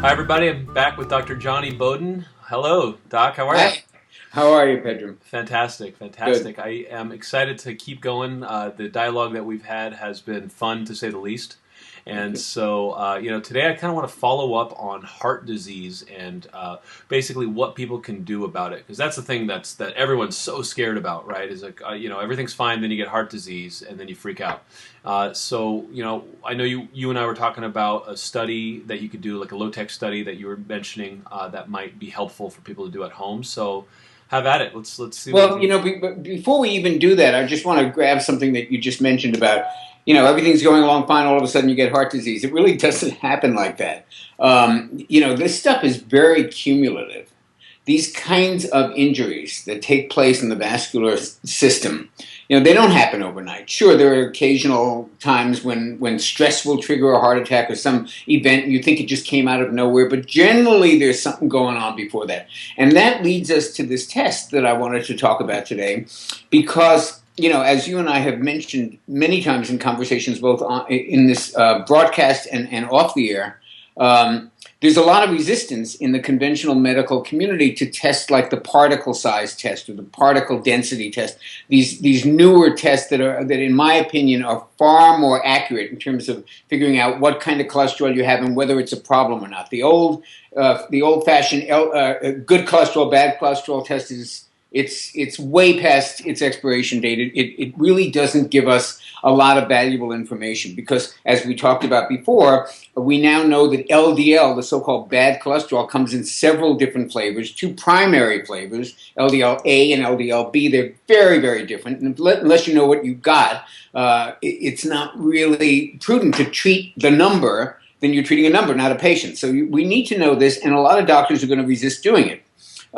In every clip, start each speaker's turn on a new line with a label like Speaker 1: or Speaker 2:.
Speaker 1: Hi, everybody. I'm back with Dr. Jonny Bowden. Hello, Doc. How are you?
Speaker 2: Hi. How are you, Pedram?
Speaker 1: Fantastic,
Speaker 2: Good.
Speaker 1: fantastic. I am excited to keep going. The dialogue that we've had has been fun, to say the least. And
Speaker 2: Okay.
Speaker 1: so, today I kind of want to follow up on heart disease and basically what people can do about it, because that's the thing that everyone's so scared about, right? Is like everything's fine, then you get heart disease, and then you freak out. I know you and I were talking about a study that you could do, like a low-tech study that you were mentioning that might be helpful for people to do at home. So have at it. Let's see what we
Speaker 2: Well,
Speaker 1: can.
Speaker 2: before we even do that, I just want to grab something that you just mentioned about, everything's going along fine. All of a sudden, you get heart disease. It really doesn't happen like that. This stuff is very cumulative. These kinds of injuries that take place in the vascular system, they don't happen overnight. Sure, there are occasional times when stress will trigger a heart attack or some event and you think it just came out of nowhere, but generally there's something going on before that. And that leads us to this test that I wanted to talk about today because as you and I have mentioned many times in conversations, both in this broadcast and off the air, there's a lot of resistance in the conventional medical community to tests like the particle size test or the particle density test. These newer tests that in my opinion are far more accurate in terms of figuring out what kind of cholesterol you have and whether it's a problem or not. The old-fashioned good cholesterol, bad cholesterol test it's way past its expiration date. It really doesn't give us a lot of valuable information because, as we talked about before, we now know that LDL, the so-called bad cholesterol, comes in several different flavors, two primary flavors, LDL-A and LDL-B. They're very, very different. And unless you know what you've got, it's not really prudent to treat the number. Then you're treating a number, not a patient. So we need to know this, and a lot of doctors are going to resist doing it.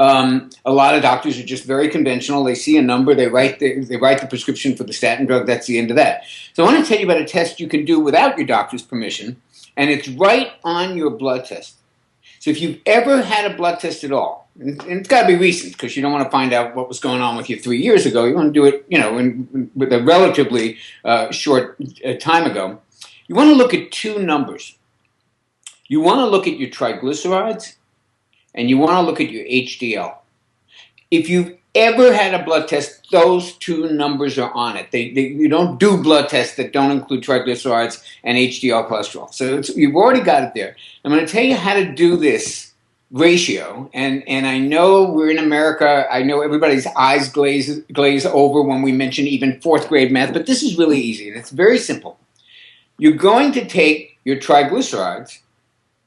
Speaker 2: A lot of doctors are just very conventional. They see a number, they write the prescription for the statin drug. That's the end of that. So I want to tell you about a test you can do without your doctor's permission, and it's right on your blood test. So if you've ever had a blood test at all, and it's got to be recent because you don't want to find out what was going on with you 3 years ago. You want to do it, with a relatively short time ago. You want to look at two numbers. You want to look at your triglycerides and you want to look at your HDL. If you've ever had a blood test, those two numbers are on it. You don't do blood tests that don't include triglycerides and HDL cholesterol. So you've already got it there. I'm going to tell you how to do this ratio. And I know we're in America. I know everybody's eyes glaze over when we mention even fourth grade math, but this is really easy. And it's very simple. You're going to take your triglycerides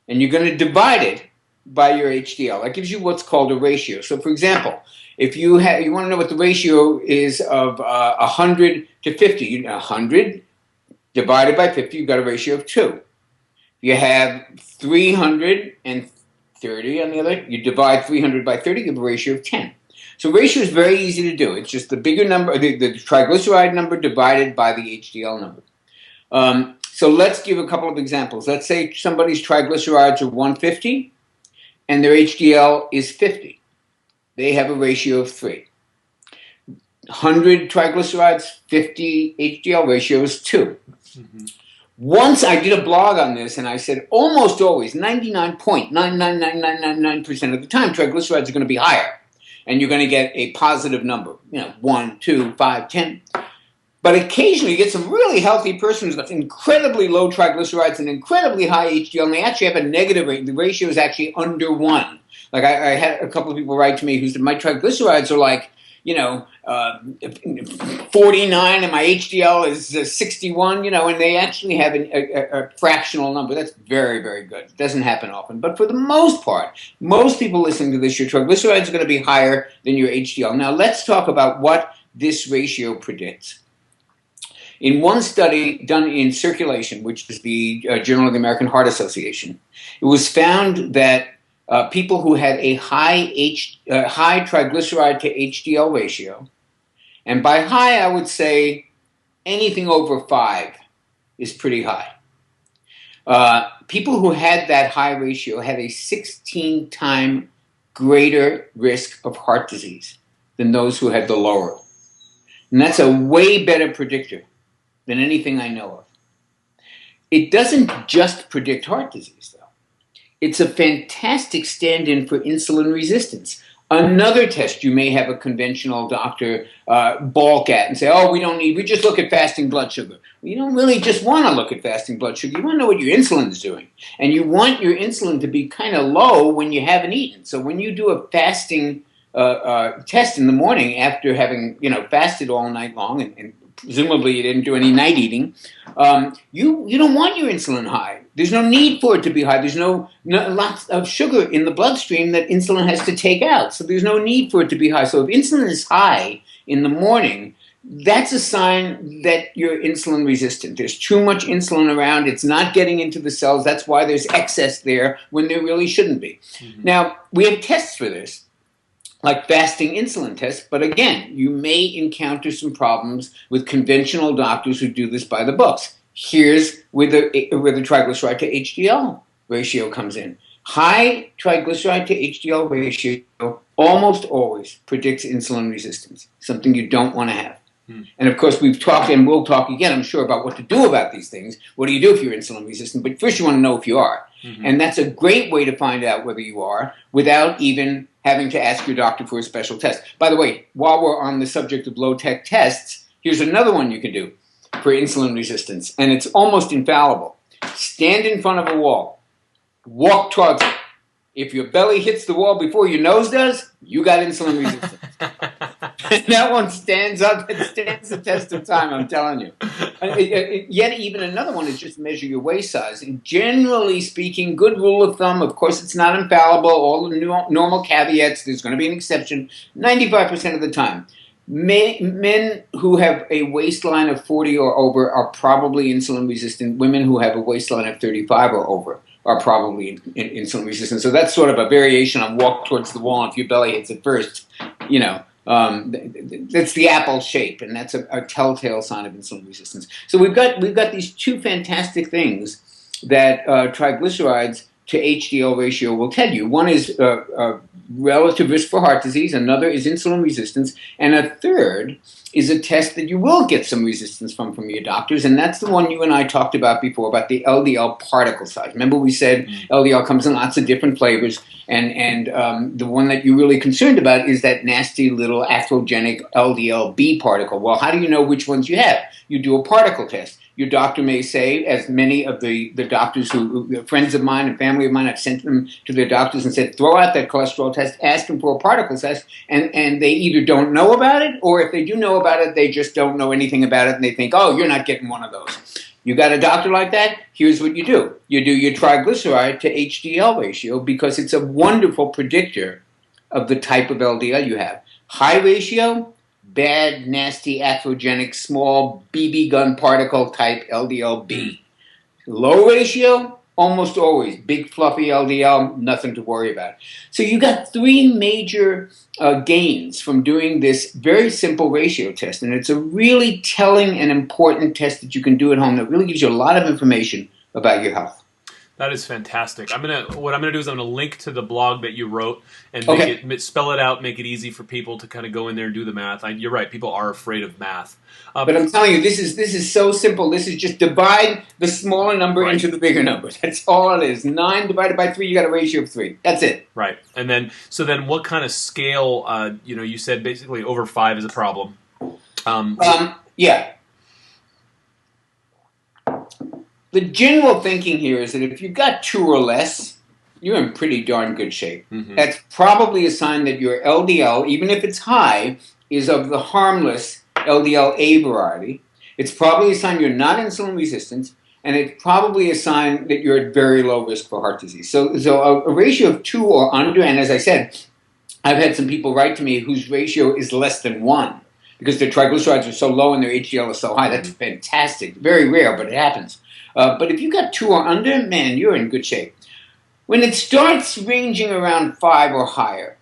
Speaker 2: and you're going to divide it by your HDL. That gives you what's called a ratio. So, for example, if you want to know what the ratio is of 100 to 50, 100 divided by 50, you've got a ratio of 2. You have 330 on the other, you divide 300 by 30, you have a ratio of 10. So ratio is very easy to do. It's just the bigger number, the triglyceride number divided by the HDL number. So let's give a couple of examples. Let's say somebody's triglycerides are 150 and their HDL is 50. They have a ratio of 3. 100 triglycerides, 50 HDL, ratio is 2. Mm-hmm. Once I did a blog on this and I said almost always, 99.99999% of the time, triglycerides are going to be higher. And you're going to get a positive number, 1, 2, 5, 10. But occasionally you get some really healthy person who's got incredibly low triglycerides and incredibly high HDL, and they actually have a negative rate. The ratio is actually under 1. Like I had a couple of people write to me who said, my triglycerides are like, 49 and my HDL is 61, and they actually have a fractional number. That's very, very good. It doesn't happen often. But for the most part, most people listening to this, your triglycerides are going to be higher than your HDL. Now let's talk about what this ratio predicts. In one study done in Circulation, which is the Journal of the American Heart Association, it was found that people who had a high triglyceride to HDL ratio, and by high I would say anything over 5 is pretty high. People who had that high ratio had a 16-time greater risk of heart disease than those who had the lower. And that's a way better predictor than anything I know of. It doesn't just predict heart disease, though. It's a fantastic stand-in for insulin resistance. Another test you may have a conventional doctor balk at and say, oh, we just look at fasting blood sugar. You don't really just want to look at fasting blood sugar. You want to know what your insulin is doing. And you want your insulin to be kind of low when you haven't eaten. So when you do a fasting test in the morning after having fasted all night long and presumably you didn't do any night eating, you don't want your insulin high. There's no need for it to be high. There's no lots of sugar in the bloodstream that insulin has to take out. So there's no need for it to be high. So if insulin is high in the morning, that's a sign that you're insulin resistant. There's too much insulin around. It's not getting into the cells. That's why there's excess there when there really shouldn't be. Mm-hmm. Now, we have tests for this, like fasting insulin tests, but again, you may encounter some problems with conventional doctors who do this by the books. Here's where the triglyceride to HDL ratio comes in. High triglyceride to HDL ratio almost always predicts insulin resistance, something you don't want to have. And of course, we've talked and we'll talk again, I'm sure, about what to do about these things. What do you do if you're insulin resistant? But first you want to know if you are. Mm-hmm. And that's a great way to find out whether you are without even having to ask your doctor for a special test. By the way, while we're on the subject of low-tech tests, here's another one you can do for insulin resistance, and it's almost infallible. Stand in front of a wall. Walk towards it. If your belly hits the wall before your nose does, you got insulin resistance. That one stands up and stands the test of time, I'm telling you. Yet even another one is just measure your waist size. And generally speaking, good rule of thumb, of course it's not infallible, all the normal caveats, there's going to be an exception, 95% of the time. Men who have a waistline of 40 or over are probably insulin resistant. Women who have a waistline of 35 or over are probably insulin resistant. So that's sort of a variation on walk towards the wall. If your belly hits it first, that's the apple shape, and that's a telltale sign of insulin resistance. So we've got these two fantastic things that triglycerides to HDL ratio will tell you. One is relative risk for heart disease, another is insulin resistance, and a third is a test that you will get some resistance from your doctors, and that's the one you and I talked about before, about the LDL particle size. Remember we said LDL comes in lots of different flavors, and the one that you're really concerned about is that nasty little atherogenic LDL-B particle. Well, how do you know which ones you have? You do a particle test. Your doctor may say, as many of the doctors who, friends of mine and family of mine, I've sent them to their doctors and said, throw out that cholesterol test, ask them for a particle test, and they either don't know about it, or if they do know about it, they just don't know anything about it, and they think, oh, you're not getting one of those. You got a doctor like that? Here's what you do. You do your triglyceride to HDL ratio, because it's a wonderful predictor of the type of LDL you have. High ratio, bad, nasty, atherogenic, small BB gun particle type LDL-B. Low ratio, almost always big fluffy LDL, nothing to worry about. So you got three major gains from doing this very simple ratio test, and it's a really telling and important test that you can do at home that really gives you a lot of information about your health.
Speaker 1: That is fantastic. What I'm gonna do is I'm gonna link to the blog that you wrote and spell it out, make it easy for people to kind of go in there and do the math. You're right; people are afraid of math.
Speaker 2: But I'm telling you, this is so simple. This is just divide the smaller number into the bigger number. That's all it is. 9 divided by 3, you got a ratio of 3. That's it.
Speaker 1: Right. And then what kind of scale? You said basically over 5 is a problem.
Speaker 2: Yeah. The general thinking here is that if you've got 2 or less, you're in pretty darn good shape. Mm-hmm. That's probably a sign that your LDL, even if it's high, is of the harmless LDL-A variety. It's probably a sign you're not insulin resistant, and it's probably a sign that you're at very low risk for heart disease. So a ratio of 2 or under, and as I said, I've had some people write to me whose ratio is less than 1 because their triglycerides are so low and their HDL is so high. That's fantastic. Very rare, but it happens. But if you got 2 or under, man, you're in good shape. When it starts ranging around 5 or higher,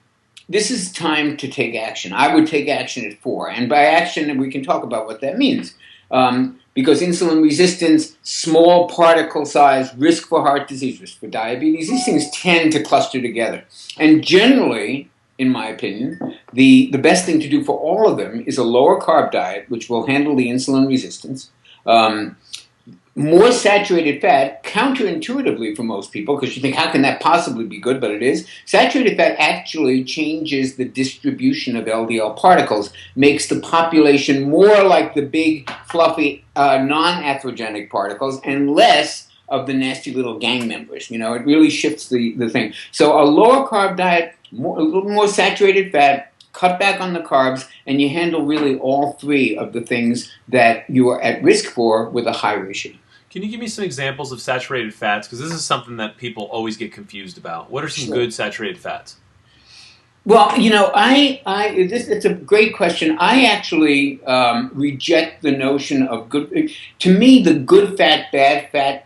Speaker 2: this is time to take action. I would take action at 4. And by action, we can talk about what that means. Because insulin resistance, small particle size, risk for heart disease, risk for diabetes, these things tend to cluster together. And generally, in my opinion, the best thing to do for all of them is a lower carb diet, which will handle the insulin resistance. more saturated fat, counterintuitively for most people, because you think, how can that possibly be good? But it is. Saturated fat actually changes the distribution of LDL particles, makes the population more like the big, fluffy, non-atherogenic particles, and less of the nasty little gang members. It really shifts the thing. So a lower carb diet, a little more saturated fat, cut back on the carbs, and you handle really all three of the things that you are at risk for with a high ratio.
Speaker 1: Can you give me some examples of saturated fats? Because this is something that people always get confused about. What are some good saturated fats?
Speaker 2: Well, it's a great question. I actually reject the notion of good. To me, the good fat, bad fat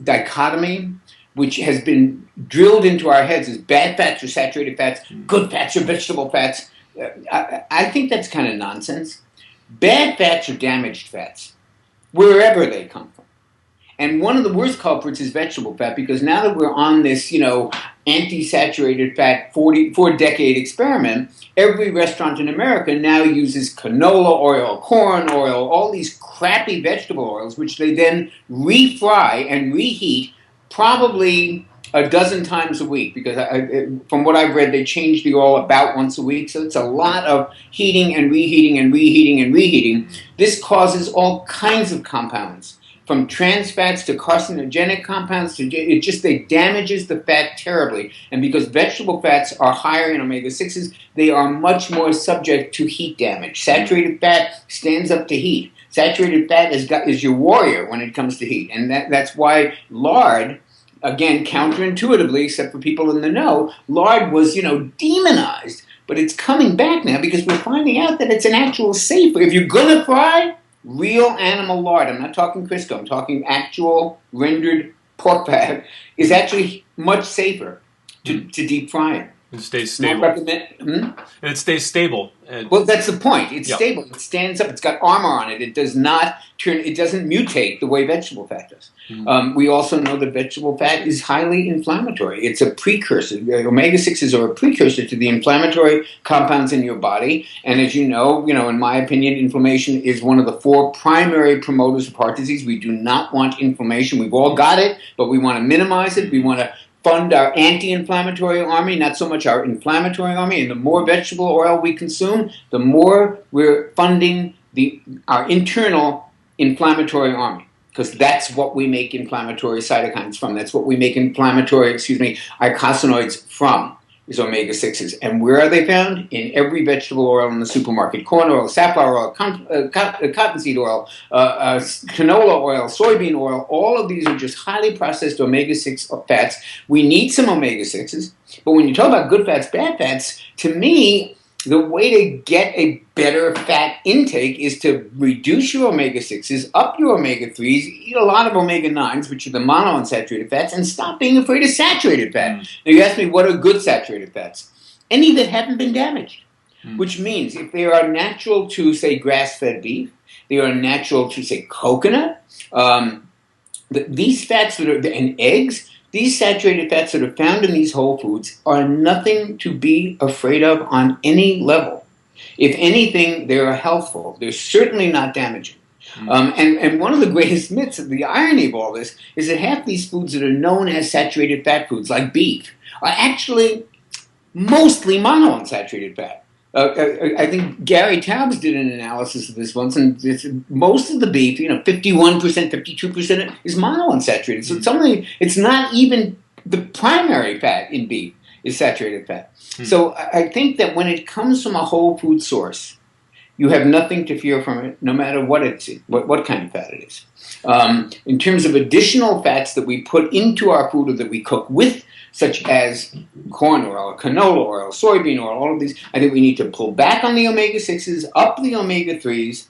Speaker 2: dichotomy, which has been drilled into our heads as bad fats or saturated fats, good fats or vegetable fats, I think that's kind of nonsense. Bad fats are damaged fats, wherever they come from. And one of the worst culprits is vegetable fat, because now that we're on this, anti-saturated fat 4-decade experiment, every restaurant in America now uses canola oil, corn oil, all these crappy vegetable oils, which they then refry and reheat probably a dozen times a week, because from what I've read, they change the oil about once a week. So it's a lot of heating and reheating and reheating and reheating. This causes all kinds of compounds, from trans fats to carcinogenic compounds. It damages the fat terribly. And because vegetable fats are higher in omega-6s, they are much more subject to heat damage. Saturated fat stands up to heat. Saturated fat is your warrior when it comes to heat. And that's why lard, again, counterintuitively, except for people in the know, lard was, demonized. But it's coming back now because we're finding out that it's an actual safer. If you're going to fry, real animal lard, I'm not talking Crisco, I'm talking actual rendered pork fat, is actually much safer to deep fry it.
Speaker 1: It stays stable. And it stays stable.
Speaker 2: Well, that's the point. It's stable. It stands up. It's got armor on it. It does not turn. It doesn't mutate the way vegetable fat does. We also know that vegetable fat is highly inflammatory. It's a precursor. Omega-6s are a precursor to the inflammatory compounds in your body. And as you know, in my opinion, inflammation is one of the 4 primary promoters of heart disease. We do not want inflammation. We've all got it, but we want to minimize it. We want to fund our anti-inflammatory army, not so much our inflammatory army. And the more vegetable oil we consume, the more we're funding our internal inflammatory army, because that's what we make inflammatory cytokines from. That's what we make inflammatory, eicosanoids from, is omega-6s. And where are they found? In every vegetable oil in the supermarket. Corn oil, safflower oil, cottonseed oil, canola oil, soybean oil. All of these are just highly processed omega-6 fats. We need some omega-6s. But when you talk about good fats, bad fats, to me, the way to get a better fat intake is to reduce your omega-6s, up your omega-3s, eat a lot of omega-9s, which are the monounsaturated fats, and stop being afraid of saturated fat. Now, you ask me, what are good saturated fats? Any that haven't been damaged, which means if they are natural to, say, grass-fed beef, they are natural to, say, coconut, these fats and eggs, these saturated fats that are found in these whole foods are nothing to be afraid of on any level. If anything, they are healthful. They're certainly not damaging. And one of the greatest myths, the irony of all this, is that half these foods that are known as saturated fat foods, like beef, are actually mostly monounsaturated fat. I think Gary Taubes did an analysis of this once, and most of the beef, 51%, 52% is monounsaturated. So it's not even the primary fat in beef is saturated fat. So I think that when it comes from a whole food source, you have nothing to fear from it, no matter what what kind of fat it is. In terms of additional fats that we put into our food or that we cook with, such as corn oil, canola oil, soybean oil, all of these, I think we need to pull back on the omega-6s, up the omega-3s,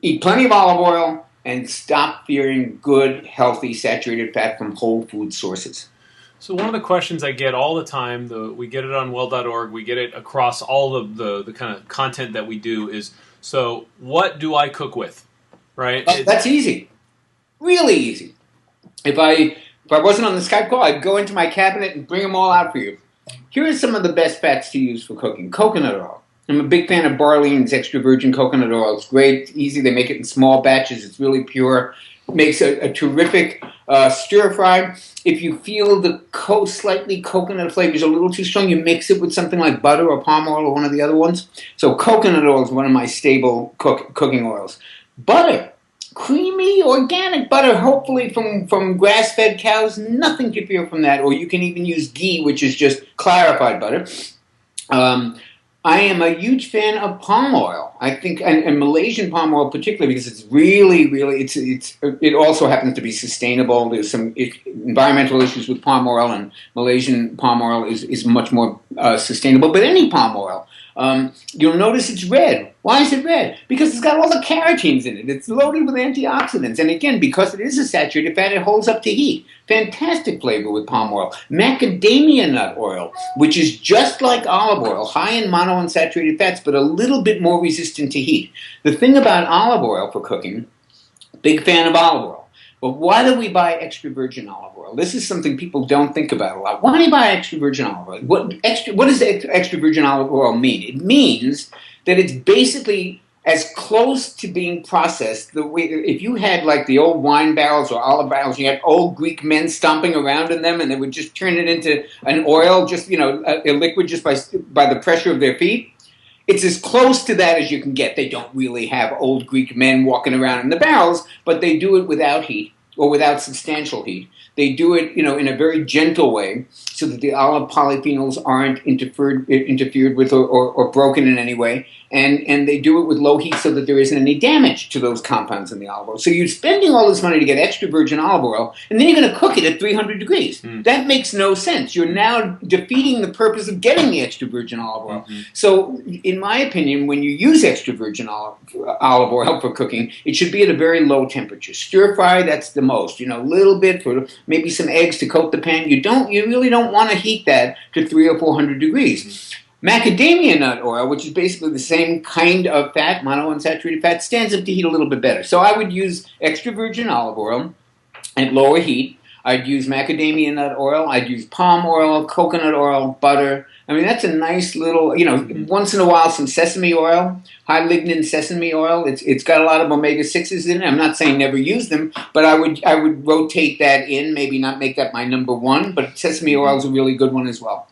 Speaker 2: eat plenty of olive oil, and stop fearing good, healthy, saturated fat from whole food sources.
Speaker 1: So one of the questions I get all the time, we get it on well.org, we get it across all of the kind of content that we do, is, so what do I cook with, right?
Speaker 2: That's easy. Really easy. If I wasn't on the Skype call, I'd go into my cabinet and bring them all out for you. Here are some of the best fats to use for cooking. Coconut oil. I'm a big fan of Barlean's extra virgin coconut oil. It's great, it's easy. They make it in small batches. It's really pure. It makes a terrific stir fry. If you feel the slightly coconut flavor is a little too strong, you mix it with something like butter or palm oil or one of the other ones. So coconut oil is one of my stable cooking oils. Butter. Creamy, organic butter, hopefully from grass-fed cows. Nothing to fear from that. Or you can even use ghee, which is just clarified butter. I am a huge fan of palm oil. I think, and Malaysian palm oil particularly, because it's really, it also happens to be sustainable. There's some environmental issues with palm oil, and Malaysian palm oil is much more sustainable. But any palm oil, you'll notice it's red. Why is it red? Because it's got all the carotenes in it. It's loaded with antioxidants. And again, because it is a saturated fat, it holds up to heat. Fantastic flavor with palm oil. Macadamia nut oil, which is just like olive oil, high in monounsaturated fats, but a little bit more resistant to heat. The thing about olive oil for cooking, big fan of olive oil. But why do we buy extra virgin olive oil? This is something people don't think about a lot. Why do you buy extra virgin olive oil? What does extra virgin olive oil mean? It means that it's basically as close to being processed. If you had like the old wine barrels or olive barrels, you had old Greek men stomping around in them, and they would just turn it into an oil, just a liquid, just by the pressure of their feet. It's as close to that as you can get. They don't really have old Greek men walking around in the barrels, but they do it without heat or without substantial heat. They do it, in a very gentle way so that the olive polyphenols aren't interfered with or broken in any way. And they do it with low heat so that there isn't any damage to those compounds in the olive oil. So you're spending all this money to get extra virgin olive oil, and then you're going to cook it at 300 degrees. That makes no sense. You're now defeating the purpose of getting the extra virgin olive oil. So in my opinion, when you use extra virgin olive oil for cooking, it should be at a very low temperature. Stir fry, that's the most. A little bit for maybe some eggs to coat the pan. You really don't want to heat that to 300 or 400 degrees. Macadamia nut oil, which is basically the same kind of fat, monounsaturated fat, stands up to heat a little bit better. So I would use extra virgin olive oil at lower heat. I'd use macadamia nut oil. I'd use palm oil, coconut oil, butter. I mean, that's a nice little, once in a while some sesame oil, high lignin sesame oil. It's got a lot of omega-6s in it. I'm not saying never use them, but I would rotate that in, maybe not make that my number one, but sesame oil is a really good one as well.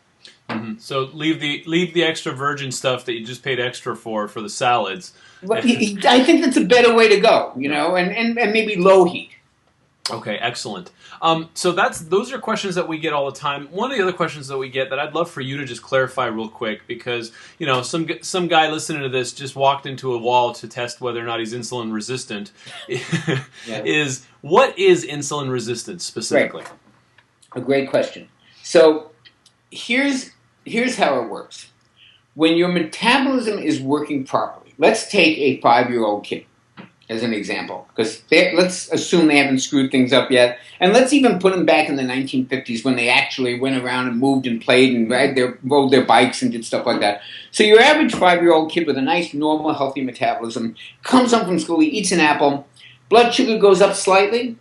Speaker 1: So leave the extra virgin stuff that you just paid extra for the salads.
Speaker 2: I think that's a better way to go, and maybe low heat.
Speaker 1: Okay, excellent. So those are questions that we get all the time. One of the other questions that we get that I'd love for you to just clarify real quick, because some guy listening to this just walked into a wall to test whether or not he's insulin resistant. Is what is insulin resistance specifically?
Speaker 2: A great question. So here's how it works. When your metabolism is working properly, let's take a 5-year-old kid as an example, because let's assume they haven't screwed things up yet, and let's even put them back in the 1950s when they actually went around and moved and played and rode their bikes and did stuff like that. So your average 5-year-old kid with a nice, normal, healthy metabolism comes home from school, he eats an apple, blood sugar goes up slightly,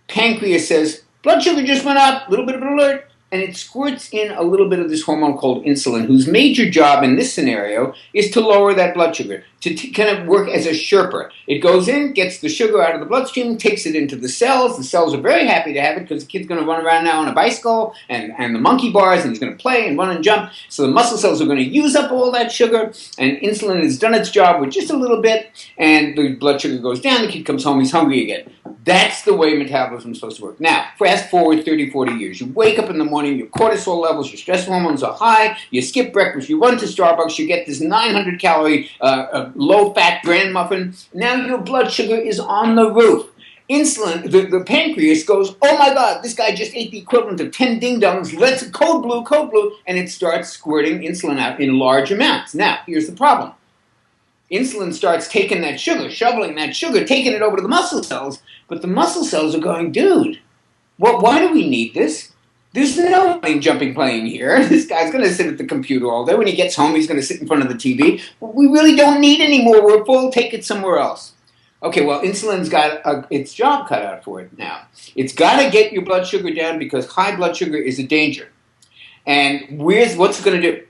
Speaker 2: pancreas says, blood sugar just went up, a little bit of an alert, and it squirts in a little bit of this hormone called insulin, whose major job in this scenario is to lower that blood sugar, to kind of work as a Sherpa. It goes in, gets the sugar out of the bloodstream, takes it into the cells. The cells are very happy to have it because the kid's going to run around now on a bicycle and the monkey bars, and he's going to play and run and jump. So the muscle cells are going to use up all that sugar, and insulin has done its job with just a little bit, and the blood sugar goes down, the kid comes home, he's hungry again. That's the way metabolism is supposed to work. Now, fast forward 30, 40 years. You wake up in the morning, your cortisol levels, your stress hormones are high, you skip breakfast, you run to Starbucks, you get this 900-calorie low-fat bran muffin. Now your blood sugar is on the roof. Insulin, the pancreas goes, oh my God, this guy just ate the equivalent of 10 ding-dongs, let's code blue, and it starts squirting insulin out in large amounts. Now, here's the problem. Insulin starts taking that sugar, shoveling that sugar, taking it over to the muscle cells, but the muscle cells are going, dude, why do we need this? There's no jumping playing here. This guy's going to sit at the computer all day. When he gets home, he's going to sit in front of the TV. We really don't need any more. We're full. Take it somewhere else. Okay, well, insulin's got its job cut out for it now. It's got to get your blood sugar down because high blood sugar is a danger. And what's it going to do?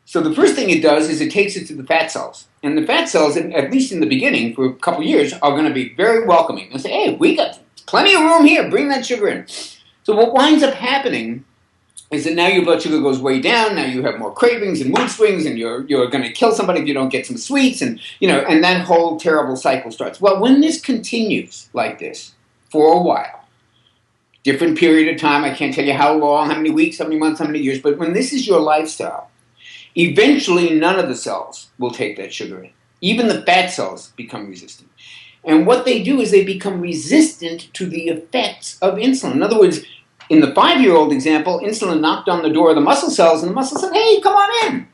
Speaker 2: So the first thing it does is it takes it to the fat cells. And the fat cells, at least in the beginning, for a couple of years, are going to be very welcoming. They'll say, hey, we got plenty of room here. Bring that sugar in. So what winds up happening is that now your blood sugar goes way down. Now you have more cravings and mood swings, and you're going to kill somebody if you don't get some sweets, and and that whole terrible cycle starts. Well, when this continues like this for a while, different period of time, I can't tell you how long, how many weeks, how many months, how many years, but when this is your lifestyle, eventually none of the cells will take that sugar in. Even the fat cells become resistant. And what they do is they become resistant to the effects of insulin. In other words, in the 5-year-old example, insulin knocked on the door of the muscle cells, and the muscle said, hey, come on in.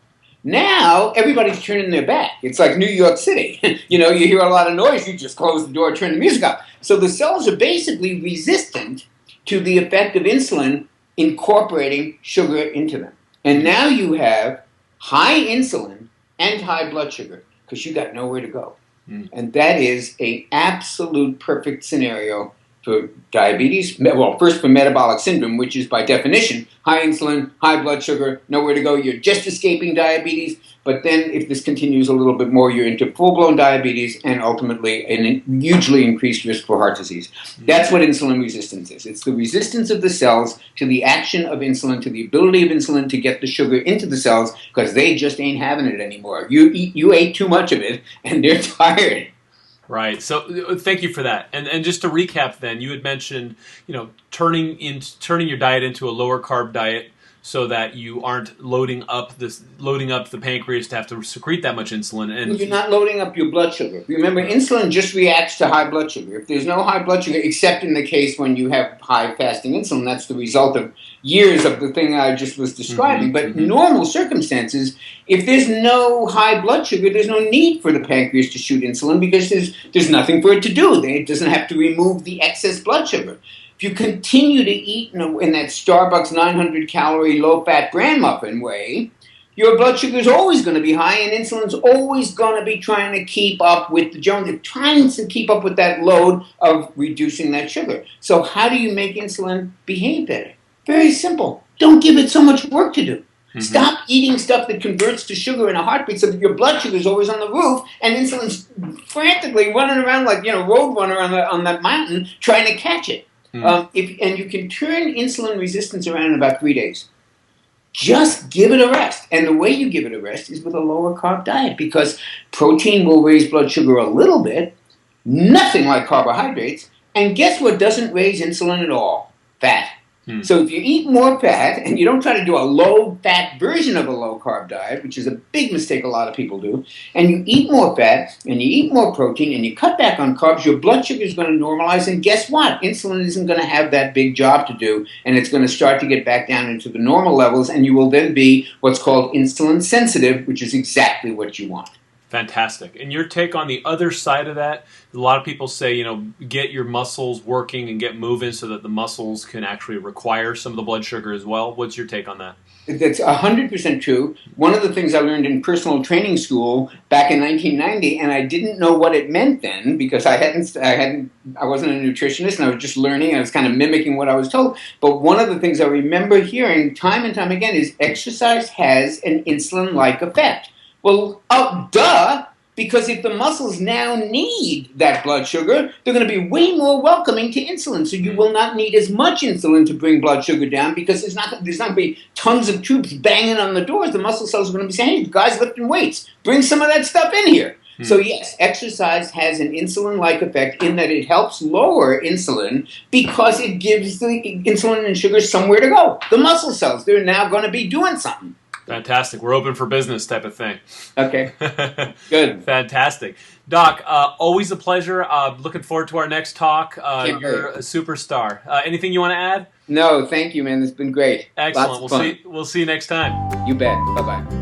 Speaker 2: Now, everybody's turning their back. It's like New York City. You hear a lot of noise, you just close the door, turn the music up. So the cells are basically resistant to the effect of insulin incorporating sugar into them. And now you have high insulin and high blood sugar because you got nowhere to go. And that is an absolute perfect scenario for diabetes. Well, first for metabolic syndrome, which is by definition high insulin, high blood sugar, nowhere to go. You're just escaping diabetes. But then if this continues a little bit more, you're into full-blown diabetes and ultimately a hugely increased risk for heart disease. That's what insulin resistance is. It's the resistance of the cells to the action of insulin, to the ability of insulin to get the sugar into the cells because they just ain't having it anymore. You ate too much of it and they're tired.
Speaker 1: Right. So thank you for that. And just to recap then, you had mentioned, turning your diet into a lower carb diet so that you aren't loading up the pancreas to have to secrete that much insulin. And
Speaker 2: you're not loading up your blood sugar. Remember, insulin just reacts to high blood sugar. If there's no high blood sugar, except in the case when you have high fasting insulin, that's the result of years of the thing I just was describing. But in normal circumstances, if there's no high blood sugar, there's no need for the pancreas to shoot insulin because there's nothing for it to do. It doesn't have to remove the excess blood sugar. If you continue to eat in that Starbucks 900-calorie low-fat bran muffin way, your blood sugar is always going to be high, and insulin's always going to be trying to keep up with the Jones. It's trying to keep up with that load of reducing that sugar. So how do you make insulin behave better? Very simple. Don't give it so much work to do. Stop eating stuff that converts to sugar in a heartbeat so that your blood sugar is always on the roof and insulin's frantically running around like, road runner on that mountain trying to catch it. And you can turn insulin resistance around in about 3 days. Just give it a rest. And the way you give it a rest is with a lower carb diet because protein will raise blood sugar a little bit, nothing like carbohydrates. And guess what doesn't raise insulin at all? Fat. So if you eat more fat and you don't try to do a low-fat version of a low-carb diet, which is a big mistake a lot of people do, and you eat more fat and you eat more protein and you cut back on carbs, your blood sugar is going to normalize. And guess what? Insulin isn't going to have that big job to do, and it's going to start to get back down into the normal levels, and you will then be what's called insulin sensitive, which is exactly what you want.
Speaker 1: Fantastic. And your take on the other side of that, a lot of people say, get your muscles working and get moving so that the muscles can actually require some of the blood sugar as well. What's your take on that?
Speaker 2: That's 100% true. One of the things I learned in personal training school back in 1990, and I didn't know what it meant then because I wasn't a nutritionist and I was just learning. I was kind of mimicking what I was told. But one of the things I remember hearing time and time again is exercise has an insulin-like effect. Well, duh, because if the muscles now need that blood sugar, they're going to be way more welcoming to insulin. So you will not need as much insulin to bring blood sugar down because there's not going to be tons of troops banging on the doors. The muscle cells are going to be saying, hey, guys lifting weights, bring some of that stuff in here. So yes, exercise has an insulin-like effect in that it helps lower insulin because it gives the insulin and sugar somewhere to go. The muscle cells, they're now going to be doing something.
Speaker 1: Fantastic. We're open for business type of thing.
Speaker 2: Okay. Good.
Speaker 1: Fantastic. Doc, always a pleasure. Looking forward to our next talk. You're a superstar. Anything you want to add?
Speaker 2: No, thank you, man. It's been great.
Speaker 1: Excellent. We'll see you next time.
Speaker 2: You bet. Bye-bye.